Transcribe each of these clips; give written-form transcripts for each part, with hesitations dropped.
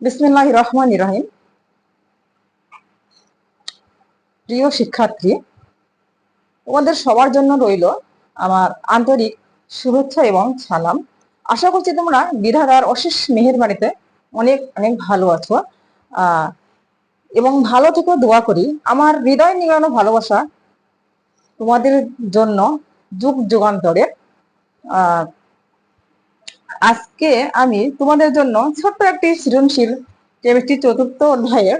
বিসমিল্লাহির রহমানির রহিম। প্রিয় শিক্ষার্থী, তোমাদের সবার জন্য রইল আমার আন্তরিক শুভেচ্ছা এবং সালাম। আশা করছি তোমরা বিধাতার অশেষ মেহেরবানিতে অনেক অনেক ভালো আছো এবং ভালো থেকে দোয়া করি। আমার হৃদয় নিগানো ভালোবাসা তোমাদের জন্য যুগ যুগান্তরে। আজকে আমি তোমাদের জন্য ছোট্ট একটি সৃজনশীল কেমিস্ট্রি চতুর্থ অধ্যায়ের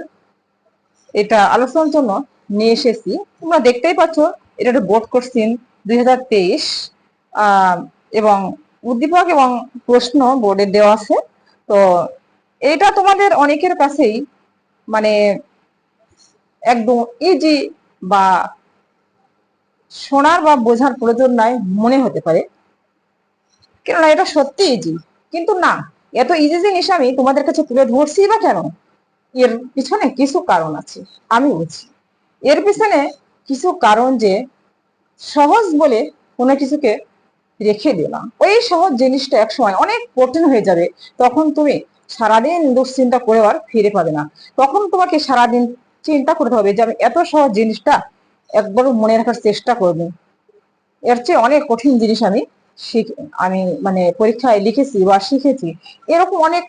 এটা আলোচনার জন্য নিয়ে এসেছি। তোমরা দেখতেই পাচ্ছ, এটা একটা বোর্ড কোশ্চিন 2023 এবং উদ্দীপক এবং প্রশ্ন বোর্ডে দেওয়া আছে। তো এটা তোমাদের অনেকের কাছেই মানে একদম ইজি বা শোনার বা বোঝার প্রয়োজন নাই মনে হতে পারে, কেননা এটা সত্যি ইজি। কিন্তু না, এত ইজি জিনিস আমি তোমাদের কাছে তুলে ধরছি বা কেন, এর পিছনে কিছু কারণ আছে, আমি বুঝি। এর পিছনে কিছু কারণ যে সহজ বলে কোনো কিছুকে রেখে দিও না। ওই সহজ জিনিসটা একসময় অনেক কঠিন হয়ে যাবে, তখন তুমি সারাদিন দুশ্চিন্তা করে আর ফিরে পাবে না। তখন তোমাকে সারাদিন চিন্তা করতে হবে যে আমি এত সহজ জিনিসটা একবারও মনে রাখার চেষ্টা করবো, এর চেয়ে অনেক কঠিন জিনিস আমি মানে পরীক্ষায় লিখেছি বা শিখেছি, এরকম অনেক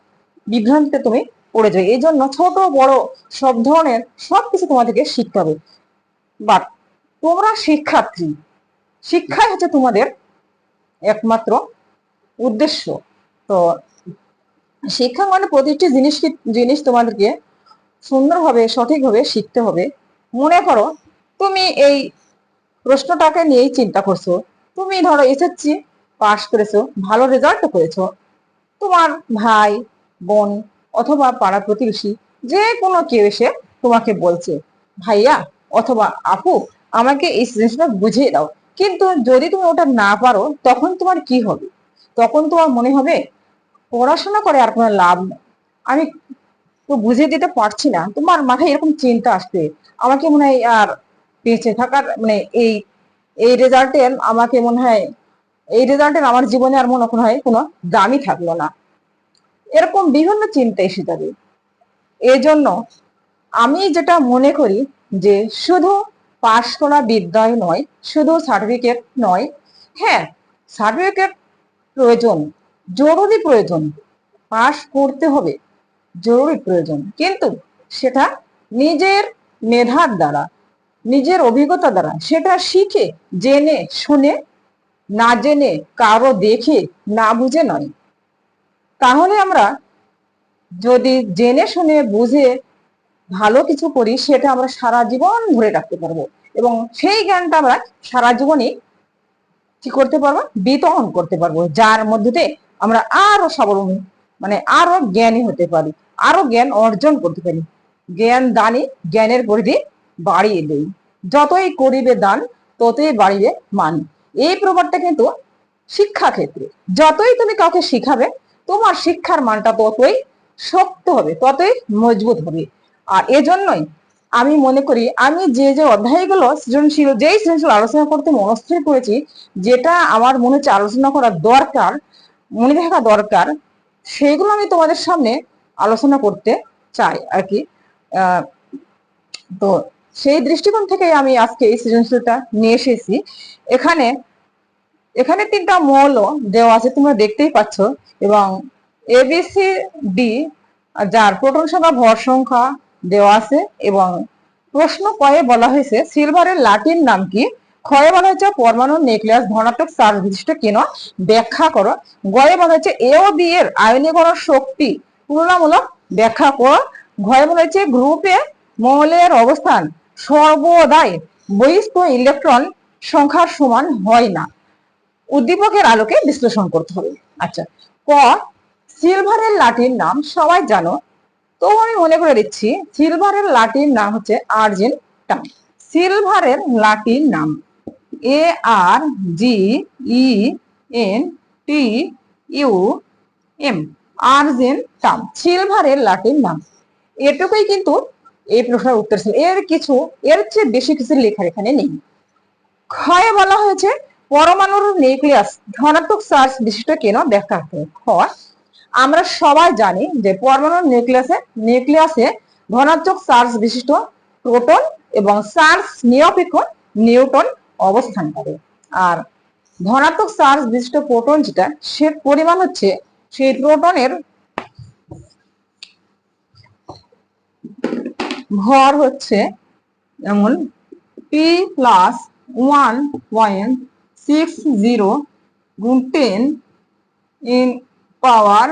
বিভ্রান্তিতে তুমি পড়ে যাবে। এই জন্য ছোট বড় সব ধরনের সবকিছু তোমাদেরকে শিখতে হবে। বাট তোমরা শিক্ষার্থী, শিক্ষাই হচ্ছে তোমাদের একমাত্র উদ্দেশ্য। তো শিক্ষা মানে প্রতিটি জিনিস তোমাদেরকে সুন্দরভাবে সঠিকভাবে শিখতে হবে। মনে করো তুমি এই প্রশ্নটাকে নিয়েই চিন্তা করছো, তুমি ধরো এসএসসি পাশ করেছো, ভালো রেজাল্ট করেছো, তোমার ভাই বোন অথবা পাড়া প্রতিবেশী যে কোনো কেউ এসে তোমাকে বলছে, ভাইয়া অথবা আপু আমাকে এই জিনিসটা বুঝিয়ে দাও। কিন্তু যদি তুমি ওটা না পারো, তখন তোমার কি হবে? তখন তোমার মনে হবে পড়াশোনা করে আর কোনো লাভ নেই, আমি তো বুঝিয়ে দিতে পারছি না। তোমার মাথায় এরকম চিন্তা আসবে, আমাকে মনে হয় আর বেঁচে থাকার মানে এই এই রেজাল্টের আমাকে মনে হয় এই রেজাল্টের আমার জীবনে আর মনে হয় কোনো দামই থাকলো না, এরকম বিভিন্ন চিন্তা এসে যাবে। এই জন্য আমি যেটা মনে করি যে শুধু পাশ করা বিদ্যায় নয়, শুধু সার্টিফিকেট নয়। হ্যাঁ, সার্টিফিকেট প্রয়োজন, জরুরি প্রয়োজন, পাশ করতে হবে, জরুরি প্রয়োজন, কিন্তু সেটা নিজের মেধার দ্বারা, নিজের অভিজ্ঞতা দ্বারা সেটা শিখে জেনে শুনে, না জেনে কারো দেখে না বুঝে নয়। তাহলে আমরা যদি জেনে শুনে বুঝে ভালো কিছু করি, সেটা আমরা সারা জীবন ধরে রাখতে পারবো এবং সেই জ্ঞানটা আমরা সারা জীবনই কি করতে পারবো, বিতরণ করতে পারবো, যার মধ্যে আমরা আরো স্বাবলম্বী মানে আরো জ্ঞানী হতে পারি, আরো জ্ঞান অর্জন করতে পারি। জ্ঞান দানই জ্ঞানের পরিধি বাড়িয়ে দেই, যতই করিবে দান ততই বাড়িবে মান। এই প্রবাদটা কিন্তু শিক্ষা ক্ষেত্রে যতই তুমি কাউকে শিখাবে, তোমার শিক্ষার মানটা ততই শক্ত হবে, ততই মজবুত হবে। আর এজন্যই আমি মনে করি আমি যে যে অধ্যায়গুলো সৃজনশীল আলোচনা করতে মনস্থির করেছি, যেটা আমার মনে হচ্ছে আলোচনা করা দরকার, মনে রাখা দরকার, সেগুলো আমি তোমাদের সামনে আলোচনা করতে চাই আর কি। তো সেই দৃষ্টিকোণ থেকে আমি আজকে এই সৃজনশীলটা নিয়ে এসেছি। এখানে এখানে তিনটা মৌল দেওয়া আছে, তোমরা দেখতেই পাচ্ছ, এবং এবিসি ডি যার প্রোটন সংখ্যা ভর সংখ্যা দেওয়া আছে। এবং প্রশ্ন কয়ে বলা হয়েছে সিলভারের লাটিন নাম কি? ক্ষয়ে বলা হয়েছে পরমাণুর নিউক্লিয়াস ধনাত্মক চার্জ বিশিষ্ট কেন, ব্যাখ্যা করো। গয়ে বলা হয়েছে এ ও বি এর আয়নীকরণ শক্তি তুলনামূলক, ব্যাখ্যা করো। ঘয়ে বলা হয়েছে গ্রুপে মৌলের অবস্থান সর্বদাই বহিস্থ ইলেকট্রন সংখ্যার সমান হয় না, উদ্দীপকের আলোকে বিশ্লেষণ করতে হবে। আচ্ছা, ক সিলভারের লাটিন নাম সবাই জানো, তো আমি মনে করে দিচ্ছি সিলভারের লাটিন নাম হচ্ছে আর্জেন্টাম। সিলভারের লাটিন নাম ARGENTIUM, আর্জেন্টাম সিলভারের লাটিন নাম। এটুকুই কিন্তু এই প্রশ্নের উত্তর ছিল, এর চেয়ে বেশি কিছু লেখার এখানে নেই। ক্ষয়ে বলা হয়েছে পরমাণুর নিউক্লিয়াস ধনাত্মক চার্জ বিশিষ্ট কেন, ব্যাখ্যা করো। খ আমরা সবাই জানি যে পরমাণুর নিউক্লিয়াসে ধনাত্মক চার্জ বিশিষ্ট প্রোটন এবং চার্জ নিরপেক্ষ নিউট্রন অবস্থান করে। আর ধনাত্মক চার্জ বিশিষ্ট প্রোটন যেটা, সে পরিমাণ হচ্ছে সেই প্রোটনের ভর হচ্ছে যেমন P+1.60 গুণ 10 ইন পাওয়ার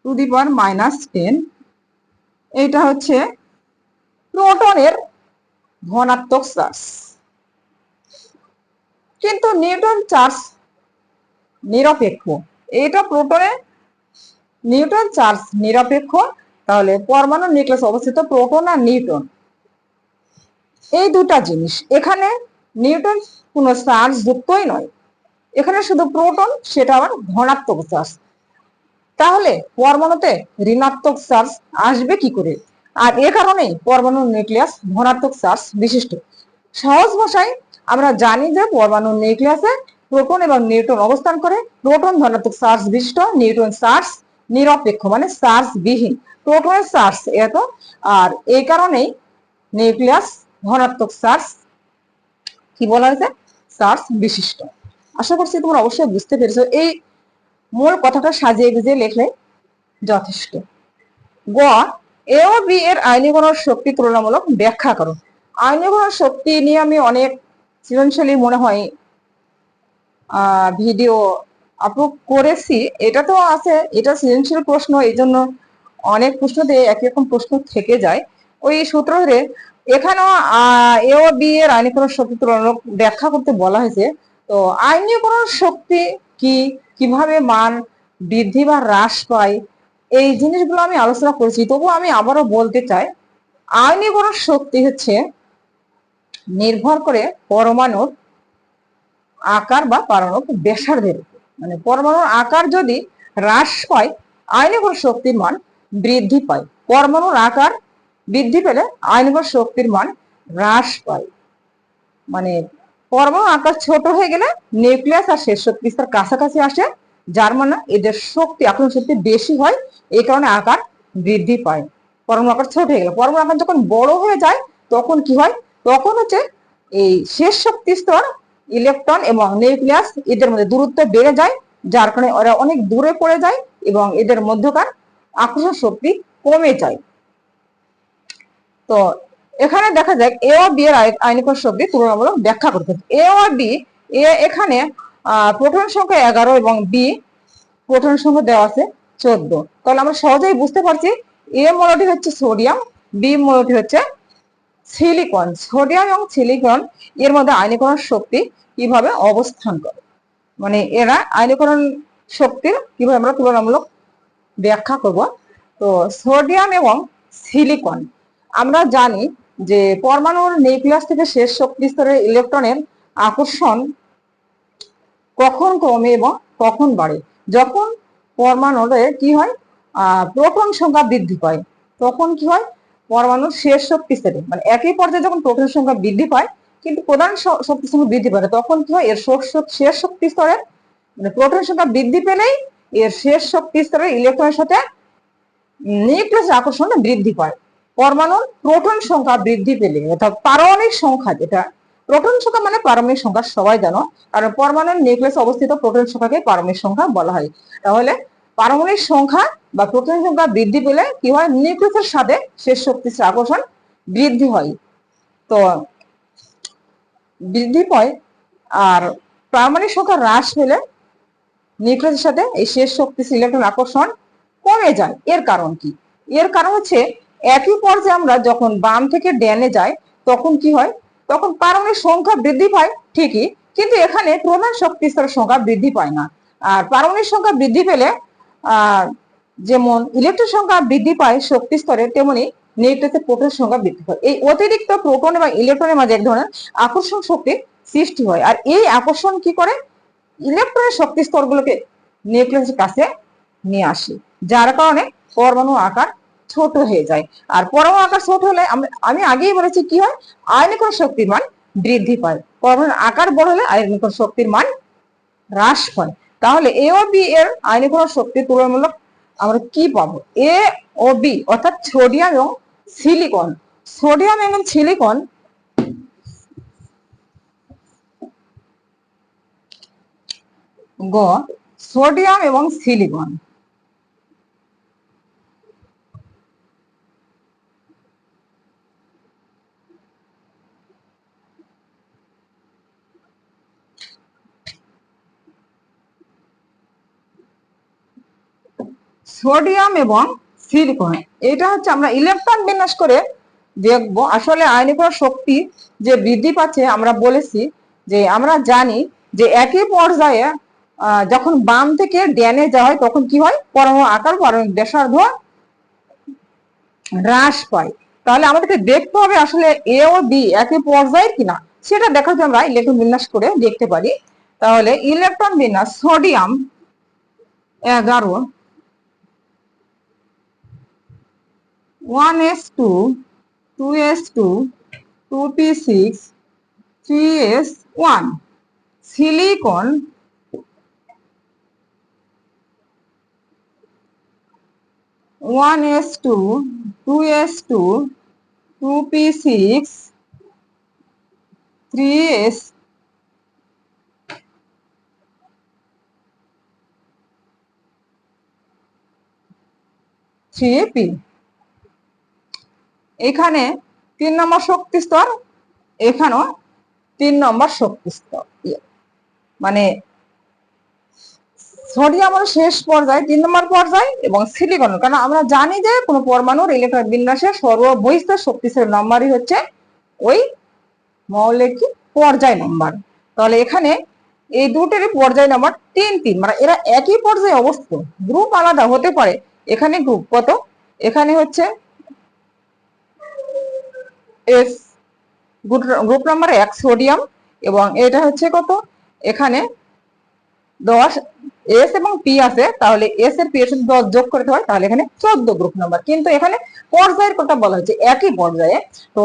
টু দি পাওয়ার -10। এটা হচ্ছে প্রোটনের ধনাত্মক চার্জ। কিন্তু নিউট্রন চার্জ নিরপেক্ষ, এটা প্রোটনের নিউট্রন চার্জ নিরপেক্ষ। তাহলে পরমাণু নিউক্লিয়াসে অবস্থিত প্রোটন আর নিউট্রন, এই দুটা জিনিস, এখানে নিউট্রন কোনো চার্জ যুক্তই নয়, এখানে শুধু প্রোটন, সেটা আবার ধনাত্মক চার্জ। তাহলে পরমাণুতে ঋণাত্মক চার্জ আসবে কি করে? আর এ কারণেই পরমাণু নিউক্লিয়াস ধনাত্মক চার্জ বিশিষ্ট। সহজ ভাষায় আমরা জানি যে পরমাণু নিউক্লিয়াসে প্রোটন এবং নিউট্রন অবস্থান করে। প্রোটন ধনাত্মক চার্জ বিশিষ্ট, নিউট্রন চার্জ নিরপেক্ষ মানে চার্জ বিহীন। প্রোটনের চার্জ এত, আর এই কারণেই নিউক্লিয়াস ধনাত্মক চার্জ কি বলা হয়েছে? চার্জ বিশিষ্ট। আশা করছি তোমরা অবশ্যই বুঝতে পেরেছো। এই মূল কথাটা সাজিয়ে গুজিয়ে লিখলে যথেষ্ট। গ, এ ও বি এর আয়নীকরণ শক্তি তুলনামূলক ব্যাখ্যা করো। আয়নীকরণ শক্তি নিয়ে আমি অনেক সৃজনশীল মনে হয় ভিডিও আপলোড করেছি। এটা তো আছে, এটা সৃজনশীল প্রশ্ন, এই জন্য অনেক প্রশ্ন দিয়ে একই রকম প্রশ্ন থেকে যায়। ওই সূত্র ধরে এখানেও এ ও বি এর আয়নীকরণ শক্তি তুলনামূলক ব্যাখ্যা করতে বলা হয়েছে। তো আয়নীকরণ শক্তি কি, কিভাবে মান বৃদ্ধি বা হ্রাস পায়, এই জিনিসগুলো আমি আলোচনা করেছি। তবু আমি আবারও বলতে চাই, আয়নীকরণ শক্তি হচ্ছে নির্ভর করে পরমাণুর আকার বা পারমাণবিক ব্যাসার্ধের উপর। মানে পরমাণুর আকার যদি হ্রাস পায়, আয়নীকরণ শক্তির মান বৃদ্ধি পায়। পরমাণুর আকার বৃদ্ধি পেলে আয়নীকরণ শক্তির মান হ্রাস পায়। মানে পরমাণুর আকার ছোট হয়ে গেলে নিউক্লিয়াস আর শেষ শক্তি স্তর কাছাকাছি আসে, যার মানে এদের শক্তি, আকর্ষণ শক্তি বেশি হয়, এই কারণে আকার বৃদ্ধি পায়। পরমাণু আকার ছোট হয়ে গেলে, পরমাণু আকার যখন বড় হয়ে যায় তখন কি হয়? তখন হচ্ছে এই শেষ শক্তি স্তর, ইলেকট্রন এবং নিউক্লিয়াস, এদের মধ্যে দূরত্ব বেড়ে যায়, যার কারণে ওরা অনেক দূরে পড়ে যায় এবং এদের মধ্যকার আকর্ষণ শক্তি কমে যায়। তো এখানে দেখা যায় এ ও বি এর আয়নীকরণ শক্তি তুলনামূলক ব্যাখ্যা করতে হবে। এ ও বি, এ এখানে প্রোটন সংখ্যা 11 এবং বি প্রোটন সংখ্যা দেওয়া আছে 14। তাহলে আমরা সহজেই বুঝতে পারছি এ মৌলটি হচ্ছে সোডিয়াম, বি মৌলটি হচ্ছে সিলিকন। সোডিয়াম এবং সিলিকন এর মধ্যে আয়নীকরণ শক্তি কিভাবে অবস্থান করে, মানে এরা আয়নীকরণ শক্তির কিভাবে আমরা তুলনামূলক ব্যাখ্যা করব। তো সোডিয়াম এবং সিলিকন, আমরা জানি যে পরমাণুর নিউক্লিয়াস থেকে শেষ শক্তি স্তরের ইলেকট্রনের আকর্ষণ কখন কমে এবং কখন বাড়ে? যখন পরমাণুর কি হয়, প্রোটন সংখ্যা বৃদ্ধি পায়, তখন কি হয়? পরমাণুর শেষ শক্তি স্তরে, মানে একই পর্যায়ে যখন প্রোটন সংখ্যা বৃদ্ধি পায় কিন্তু প্রধান শক্তি সংখ্যা বৃদ্ধি পায়, তখন কি হয়? এর শেষ শক্তি স্তরে, মানে প্রোটন সংখ্যা বৃদ্ধি পেলেই এর শেষ শক্তি স্তরে ইলেকট্রনের সাথে নিউক্লিয়াসের আকর্ষণ বৃদ্ধি পায়। পরমাণুর প্রোটন সংখ্যা বৃদ্ধি পেলে, অর্থাৎ পারমাণবিক সংখ্যা, যেটা প্রোটন সংখ্যা মানে পারমাণবিক সংখ্যা সবাই জানো, কারণ পরমাণুর নিউক্লিয়াসে অবস্থিত প্রোটন সংখ্যাকে পারমাণবিক সংখ্যা বলা হয়। তাহলে পারমাণবিক সংখ্যা বা প্রোটন সংখ্যা বৃদ্ধি পেলে কি হয়? নিউক্লিয়াসের সাথে শেষ শক্তির আকর্ষণ বৃদ্ধি হয়। তো বৃদ্ধি পায়। আর পারমাণবিক সংখ্যা হ্রাস পেলে নিউক্লিয়াসের সাথে এই শেষ শক্তি ইলেকট্রন আকর্ষণ কমে যায়। এর কারণ কি? এর কারণ হচ্ছে একই পর্যায়ে আমরা যখন বাম থেকে ডানে যাই তখন কি হয়? তখন পারমাণবিক সংখ্যা বৃদ্ধি পায় ঠিকই, কিন্তু এখানে প্রধান শক্তি স্তরের সংখ্যা বৃদ্ধি পায় না। আর পারমাণবিক সংখ্যা বৃদ্ধি পেলে যেমন ইলেকট্রন সংখ্যা বৃদ্ধি পায় শক্তি স্তরে, তেমনি নিউক্লিয়াসে প্রোটন সংখ্যা বৃদ্ধি পায়। এই অতিরিক্ত প্রোটন এবং ইলেকট্রনের মাঝে এক ধরনের আকর্ষণ শক্তির সৃষ্টি হয়। আর এই আকর্ষণ কি করে? ইলেকট্রনের শক্তি স্তরগুলোকে নিউক্লিয়াসের কাছে নিয়ে আসে, যার কারণে পরমাণু আকার ছোট হয়ে যায়। আর পরমাণু আকার ছোট হলে আমি আগেই বলেছি কি হয়? আয়নীকরণ শক্তির মান বৃদ্ধি পায়। পরমাণুর আকার বড় হলে আয়নীকরণ শক্তির মান হ্রাস পায়। তাহলে এ ও বি এর আয়নীকরণ শক্তি তুলনামূলক আমরা কি পাবো? এ ও বি অর্থাৎ সোডিয়াম এবং সিলিকন। সোডিয়াম এবং সিলিকন গ সোডিয়াম এবং সিলিকন সোডিয়াম এবং সিলিকন, এটা হচ্ছে আমরা ইলেকট্রন বিন্যাস করে দেখবো আসলে আয়নীকরণ শক্তি যে বৃদ্ধি পাচ্ছে। আমরা বলেছি যে আমরা জানি যে একই পর্যায়ে যখন বাম থেকে ডানে যাওয়া হয় তখন কি হয়? পরমাণু আকার পরমাণু ব্যাসার্ধ হ্রাস পায়। তাহলে আমাদেরকে দেখতে হবে আসলে এ ও বি একই পর্যায়ে কিনা, সেটা দেখার জন্য আমরা ইলেকট্রন বিন্যাস করে দেখতে পারি। তাহলে ইলেকট্রন বিন্যাস sodium 11 1s2 2s2 2p6 3s1 silicon 1s2 2s2 2p6 3s 3p। এখানে 3 নম্বর শক্তি স্তর, এখানেও 3 নম্বর শক্তি স্তর, মানে সোডিয়াম হলো শেষ পর্যায়ে 3 নম্বর পর্যায় এবং সিলিকন, কারণ আমরা জানি যে কোনো পরমাণুর ইলেকট্রন বিন্যাসের সর্ববহিষ্ঠ শক্তিশালী নম্বরই হচ্ছে ওই মৌলিক পর্যায় নম্বর। তাহলে এখানে এই দুটোরই পর্যায় নম্বর 3 মানে এরা একই পর্যায়ে অবস্থিত, গ্রুপ আলাদা হতে পারে। এখানে গ্রুপ কত? এখানে হচ্ছে এস, গ্রুপ নাম্বার 1 সোডিয়াম, এবং এটা হচ্ছে কত? এখানে 10 এস এবং পি আছে, তাহলে এস এর পি এর সাথে 10 যোগ করতে হয়, তাহলে এখানে 14 গ্রুপ নাম্বার। কিন্তু এখানে পর্যায়ের কথা বলা হচ্ছে একই পর্যায়ে। তো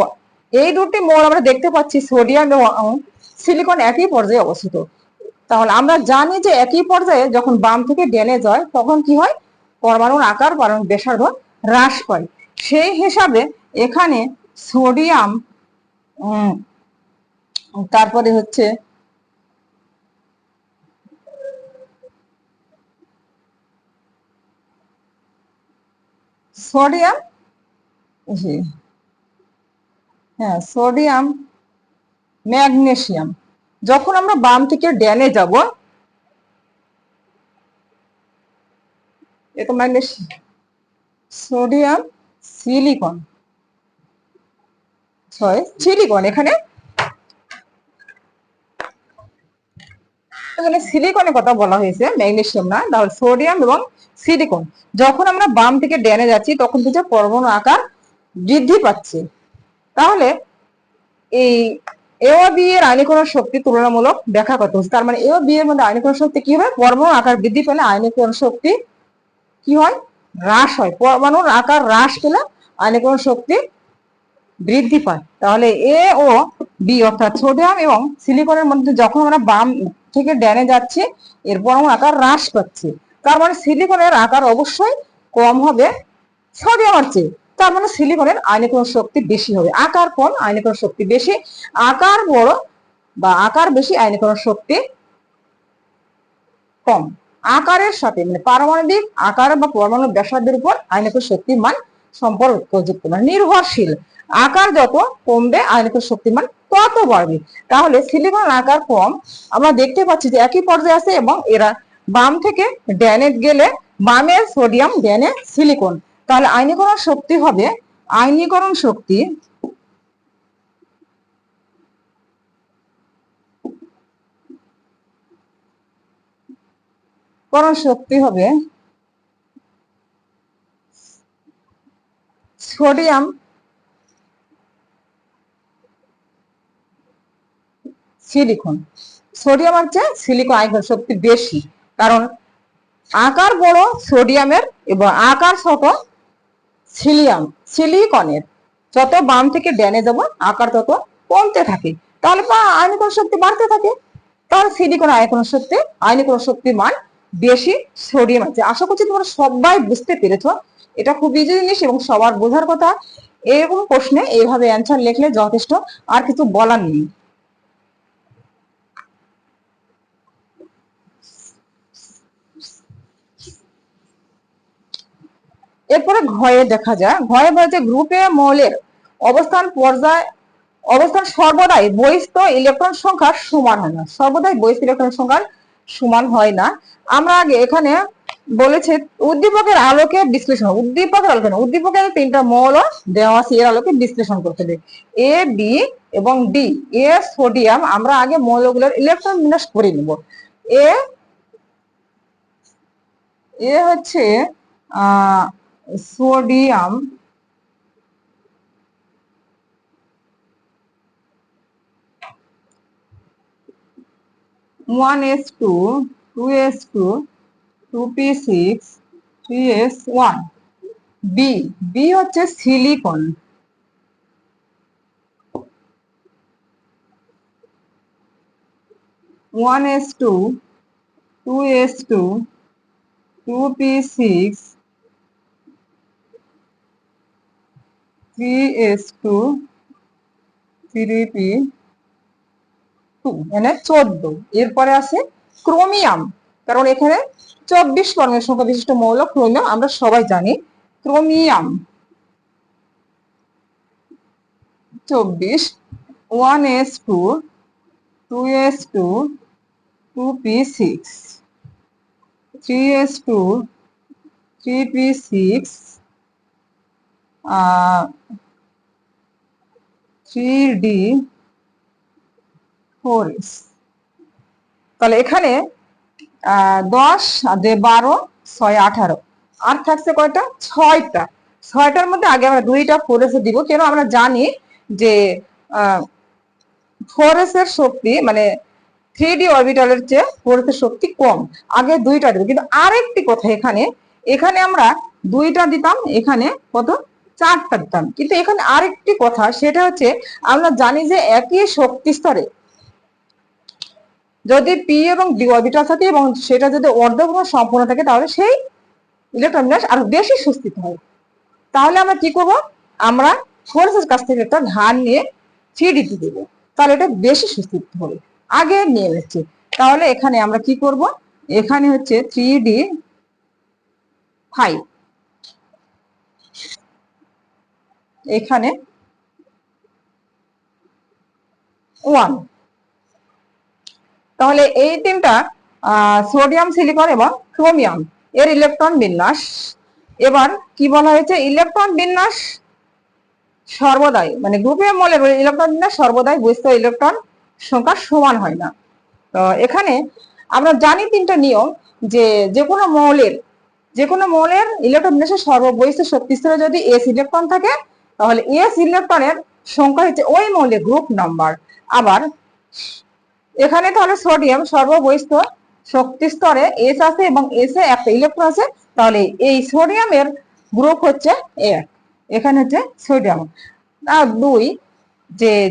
এই দুটি মৌল আমরা দেখতে পাচ্ছি সোডিয়াম এবং সিলিকন একই পর্যায়ে অবস্থিত। তাহলে আমরা জানি যে একই পর্যায়ে যখন বাম থেকে ডানে যায় তখন কি হয়? পরমাণুর আকার পরমাণুর ব্যাসার্ধ হ্রাস পায়। সেই হিসাবে এখানে সোডিয়াম তারপরে হচ্ছে সোডিয়াম, হ্যাঁ সোডিয়াম ম্যাগনেসিয়াম, যখন আমরা বাম থেকে ডানে যাব এটা ম্যাগনেসিয়াম, সোডিয়াম সিলিকন, সিলিকন, এখানে এখানে সিলিকনের কথা বলা হয়েছে, ম্যাগনেসিয়াম না। তাহলে সোডিয়াম এবং সিলিকন যখন আমরা বাম থেকে ডানে যাচ্ছি তখন থেকে পরমাণু আকার বৃদ্ধি পাচ্ছে। তাহলে এই এ ও বি এর আয়নীকরণ শক্তি তুলনামূলক ব্যাখ্যা করতে হচ্ছে। তার মানে এ ও বি এর মধ্যে আয়নীকরণ শক্তি কি হবে? পরমাণু আকার বৃদ্ধি পেলে আয়নীকরণ শক্তি কি হয়? হ্রাস হয়। পরমাণুর আকার হ্রাস পেলে আয়নীকরণ শক্তি বৃদ্ধি পায়। তাহলে এ ও বি অর্থাৎ সোডিয়াম এবং সিলিকনের মধ্যে যখন আমরা বাম থেকে ডানে যাচ্ছি এর পরমাণু আকার হ্রাস পাচ্ছে। তার মানে সিলিকনের আকার অবশ্যই কম হবে সোডিয়ামের চেয়ে। তার মানে সিলিকনের আয়নীকরণ শক্তি বেশি হবে। আকার কম, আয়নীকরণ শক্তি বেশি। আকার বড় বা আকার বেশি, আয়নীকরণ শক্তি কম। আকারের সাথে মানে পারমাণবিক আকার বা পরমাণু ব্যাসার্ধের উপর আয়নীকরণ শক্তির মান সম্পর্কযুক্ত, মানে নির্ভরশীল। আকার যত কমবে আয়নীকরণ শক্তির মান তত বাড়বে। তাহলে সিলিকনের আকার কম, আমরা দেখতে পাচ্ছি যে একই পর্যায়ে আছে এবং এরা বাম থেকে ডানে গেলে বামে সোডিয়াম ডানে সিলিকন। তাহলে আয়নীকরণ শক্তি হবে, আয়নীকরণ শক্তি করণ শক্তি হবে সোডিয়াম সিলিকন। সোডিয়াম হচ্ছে সিলিকন আয়নীকরণ শক্তি বেশি, কারণ আকার বড় সোডিয়ামের এবং আকার ছোট সিলিকনের। যত বাম থেকে ডানে যাব আকার তত কমতে থাকে, তাহলে আয়নীকরণ শক্তি বাড়তে থাকে। তাহলে সিলিকন আয়নীকরণ শক্তির মান বেশি সোডিয়াম আছে। আশা করছি তোমরা সবাই বুঝতে পেরেছো, এটা খুব ইজি জিনিস এবং সবার বোঝার কথা। এরকম প্রশ্নে এইভাবে অ্যান্সার লিখলে যথেষ্ট, আর কিছু বলার নেই। এরপরে ঘয়ে দেখা যায়, ঘয়ে বলছে গ্রুপে মৌলের অবস্থান পর্যায় অবস্থান সর্বদাই বহিস্থ ইলেকট্রন সংখ্যার সমান হয় না। সর্বদাই বহিস্থ ইলেকট্রন সংখ্যার সমান হয় না। আমরা আগে এখানে বলেছে উদ্দীপকের আলোকে বিশ্লেষণ, উদ্দীপকের আলোকে না, উদ্দীপকের 3টা মৌল দেওয়া আছে, এর আলোকে বিশ্লেষণ করতে হবে। এ, বি এবং ডি। এ সোডিয়াম, আমরা আগে মৌলগুলোর ইলেকট্রন বিন্যাস করে নেব। এ এ হচ্ছে sodium, 1s2 2s2 2p6 3s1। B B হচ্ছে silicon, 1s2 2s2 2p6 3s2 3p2, মানে 14। এরপরে আছে ক্রোমিয়াম, কারণ এখানে 24 পরমাণু সংখ্যা বিশিষ্ট মৌল ক্রোমিয়াম, আমরা সবাই জানি। Chromium 24, 1s2 2s2 2p6 3s2 3p6 3d4s। তাহলে এখানে 10 আর 12 6 18, আর থাকছে কয়টা? 6টা। 6টার মধ্যে আগে আমরা 2টা 4s দিব, কেন আমরা জানি যে 4s এর শক্তি মানে 3d অরবিটালের চেয়ে 4s এর শক্তি কম। আগে 2টা দিব, কিন্তু আরেকটি কথা, এখানে এখানে আমরা 2টা দিতাম, এখানে কত? 4টা দিতাম। কিন্তু এখানে আরেকটি কথা, সেটা হচ্ছে আমরা জানি যে একই শক্তি স্তরে যদি পি এবং ডি অরবিটাল থাকে এবং সেটা যদি অর্ধপূর্ণ সম্পূর্ণ থাকে, তাহলে সেই ইলেকট্রন বিন্যাস আরো বেশি সুস্থিত হয়। তাহলে আমরা কি করব? আমরা ফোর্সের কাছ থেকে একটা ধার নিয়ে 3d তে দেবো, তাহলে এটা বেশি সুস্থিত হবে। আগে নিয়ে নিচ্ছি, তাহলে এখানে আমরা কি করব? এখানে হচ্ছে 3d5, এখানে 1। তাহলে এই 3টা সোডিয়াম, সিলিকন এবং ক্রোমিয়াম এর ইলেকট্রন বিন্যাস। এবার কি বলা হয়েছে? ইলেকট্রন বিন্যাস সর্বদাই, মানে গ্রুপীয় মৌলের ইলেকট্রন বিন্যাস সর্বদাই বহিস্থ ইলেকট্রন সংখ্যা সমান হয় না। তো এখানে আমরা জানি 3টা নিয়ম, যে যে কোনো মৌলের ইলেকট্রন বিন্যাসের সর্ববহিস্থ শক্তি স্তরে যদি এস ইলেকট্রন থাকে, তাহলে এস ইলেকট্রনের সংখ্যা হচ্ছে ওই মৌলের গ্রুপ নাম্বার। আবার এখানে তাহলে সোডিয়াম সর্ববহিস্থ শক্তি স্তরে এস আছে এবং এস এ একটা ইলেকট্রন আছে, তাহলে এই সোডিয়ামের গ্রুপ হচ্ছে 1, এখানে হচ্ছে সোডিয়াম। আর 2,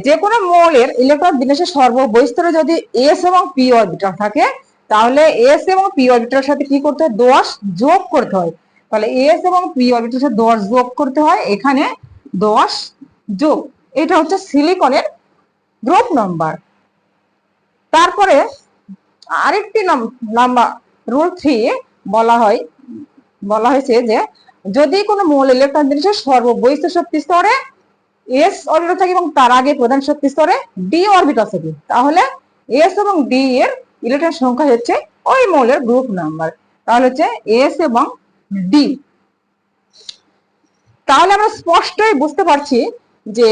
যে কোনো মৌলের ইলেকট্রন বিন্যাসের সর্ববহিস্তরে যদি এস এবং পি অরবিটাল থাকে, তাহলে এস এবং পি অরবিটালের সাথে কি করতে হয়? 10 যোগ করতে হয়। তাহলে এস এবং পি অরবিটালের সাথে 10 যোগ করতে হয়, এখানে 10 যোগ। এটা হচ্ছে সিলিকনের গ্রুপ নাম্বার। তারপরে আরেকটি নাম্বার রুল 3 বলা হয়েছে যে যদি কোনো মৌল ইলেকট্রন বিন্যাসের সর্ববহিস্থ শক্তি স্তরে এস অরবিটাল থাকে এবং তার আগে প্রধান শক্তি স্তরে ডি অরবিটাল থাকে, তাহলে এস এবং ডি এর ইলেকট্রন সংখ্যা হচ্ছে ওই মৌলের গ্রুপ নাম্বার। তাহলে হচ্ছে এস এবং ডি। তাহলে আমরা স্পষ্টই বুঝতে পারছি যে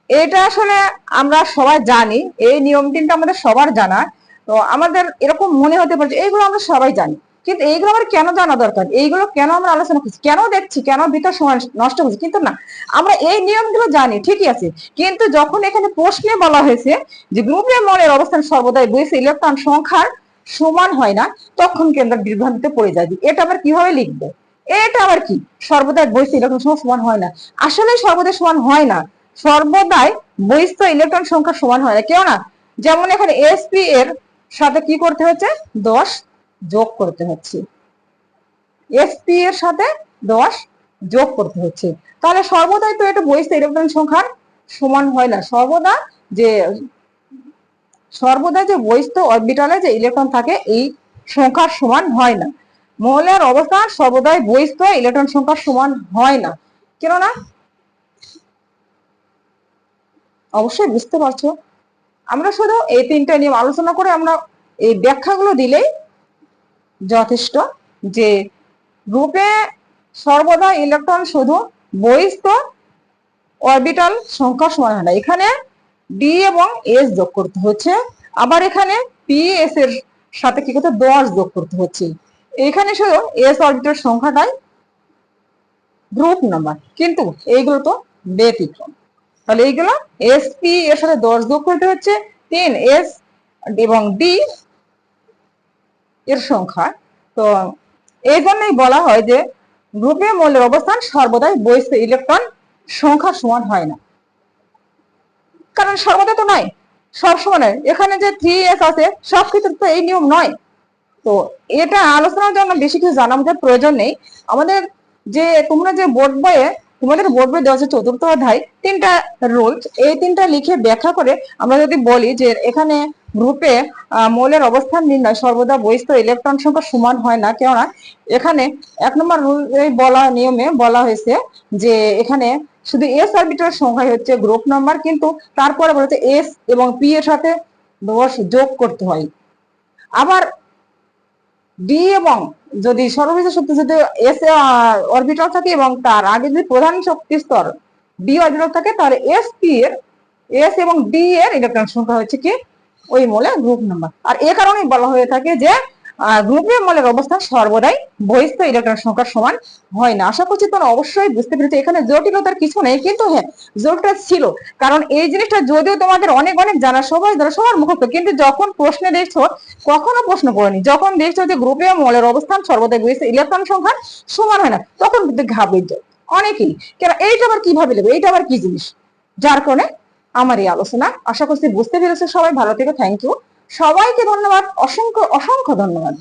এটা আসলে আমরা সবাই জানি, এই নিয়ম 3টা আমাদের সবার জানা। তো আমাদের এরকম মনে হতে পারে এইগুলো আমরা সবাই জানি, কিন্তু এইগুলো আমার কেন জানা দরকার? এইগুলো কেন আমরা আলোচনা করছি, কেন দেখছি, কেন ভিতর সময় নষ্ট করছি? কিন্তু না, আমরা এই নিয়মগুলো জানি ঠিকই আছে, কিন্তু যখন এখানে প্রশ্নে বলা হয়েছে যে গ্রুপের মৌলের অবস্থান সর্বদাই বহিঃস্থ ইলেকট্রন সংখ্যার সমান হয় না, তখন কি আমরা বিভ্রান্তিতে পড়ে যাই, এটা আবার কিভাবে লিখবো? এটা আবার কি সর্বদাই বহিঃস্থ ইলেকট্রন সংখ্যা সমান হয় না? আসলে সর্বদাই সমান হয় না, সর্বদাই বহিঃস্থ ইলেকট্রন সংখ্যা সমান হয় না। কেননা যেমন এখানে এসপি এর সাথে কি করতে হচ্ছে? 10 যোগ করতে হচ্ছে, sp এর সাথে 10 যোগ করতে হচ্ছে। তাহলে সর্বদাই তো এটা বহিস্থ ইলেকট্রন সংখ্যার সমান হয় না। সর্বদা যে বহিস্থ অরবিটালে যে ইলেকট্রন থাকে এই সংখ্যার সমান হয় না। মৌলের অবস্থান সর্বদাই বহিস্থ ইলেকট্রন সংখ্যার সমান হয় না। কেননা অবশ্যই বুঝতে পারছো, আমরা শুধু এই তিনটা নিয়ম আলোচনা করে আমরা এই ব্যাখ্যাগুলো দিলেই যথেষ্ট, যে গ্রুপে সর্বদা ইলেকট্রন শুধু বহিস্থ অরবিটাল সংখ্যা সমান হয় না, এখানে ডি এবং এস যোগ করতে হচ্ছে, আবার এখানে পি এস এর সাথে কি করতে 10 যোগ করতে হচ্ছে। এখানে শুধু এস অরবিটাল সংখ্যাটাই গ্রুপ নাম্বার, কিন্তু এইগুলো তো ব্যতিক্রম। তাহলে এইগুলো sp এর সাথে 10 যোগ করতে হচ্ছে, 3s এবং d এর সংখ্যা। তো এই জন্যই বলা হয় যে গ্রুপে মৌলের অবস্থান সর্বদাই বহিস্থ ইলেকট্রন সংখ্যা সমান হয় না, কারণ সর্বদা তো নয়, সবসময় নয়। এখানে যে 3s আছে সব ক্ষেত্রে তো এই নিয়ম নয়। তো এটা আলোচনার জন্য বেশি কিছু জানা আমাদের প্রয়োজন নেই। আমাদের যে তোমরা যে তোমাদের বোর্ড বই দেওয়া আছে 4th অধ্যায় 3টা রুলস, এই 3টা লিখে ব্যাখ্যা করে আমরা যদি বলি যে এখানে গ্রুপে মৌলের অবস্থান নির্ণয় সর্বদা বহিস্থ ইলেকট্রন সংখ্যা সমান হয় না, কেননা এখানে 1 নম্বর রুল নিয়মে বলা হয়েছে যে এখানে শুধু এস অরবিটাল সংখ্যাই হচ্ছে গ্রুপ নাম্বার, কিন্তু তারপরে বলতে এস এবং পি এর সাথে 10 যোগ করতে হয়। আবার ডি এবং যদি সর্ববিধ শক্তি যদি এস অরবিটাল থাকে এবং তার আগে যদি প্রধান শক্তি স্তর ডি অরবিটাল থাকে, তাহলে এস এবং ডি এর ইলেকট্রন সংখ্যা হচ্ছে কি ওই মৌলের গ্রুপ নাম্বার। আর এ কারণেই বলা হয়ে থাকে যে গ্রুপীয় মৌলের অবস্থান সর্বদাই বহিস্থ ইলেকট্রন সংখ্যার সমান হয় না। আশা করছি তোমরা অবশ্যই বুঝতে পেরেছো, এখানে জটিলতার কিছু নেই, কিন্তু হ্যাঁ জটিলতা ছিল, কারণ এই জিনিসটা যদিও তোমাদের অনেক অনেক জানা সবার মুখস্থ, কিন্তু যখন প্রশ্নে দেখছো কখনো প্রশ্ন করেনি, যখন দেখছো যে গ্রুপীয় মৌলের অবস্থান সর্বদাই বহিস্থ ইলেকট্রন সংখ্যার সমান হয় না, তখন কিন্তু ঘাবড়ে যায় অনেকেই, কেন এইটা আবার কিভাবে নেবে, এইটা আবার কি জিনিস। যার কারণে আমার এই আলোচনা, আশা করছি বুঝতে পেরেছো সবাই। ভালো থেকো, থ্যাংক ইউ, সবাইকে ধন্যবাদ, অসংখ্য অসংখ্য ধন্যবাদ।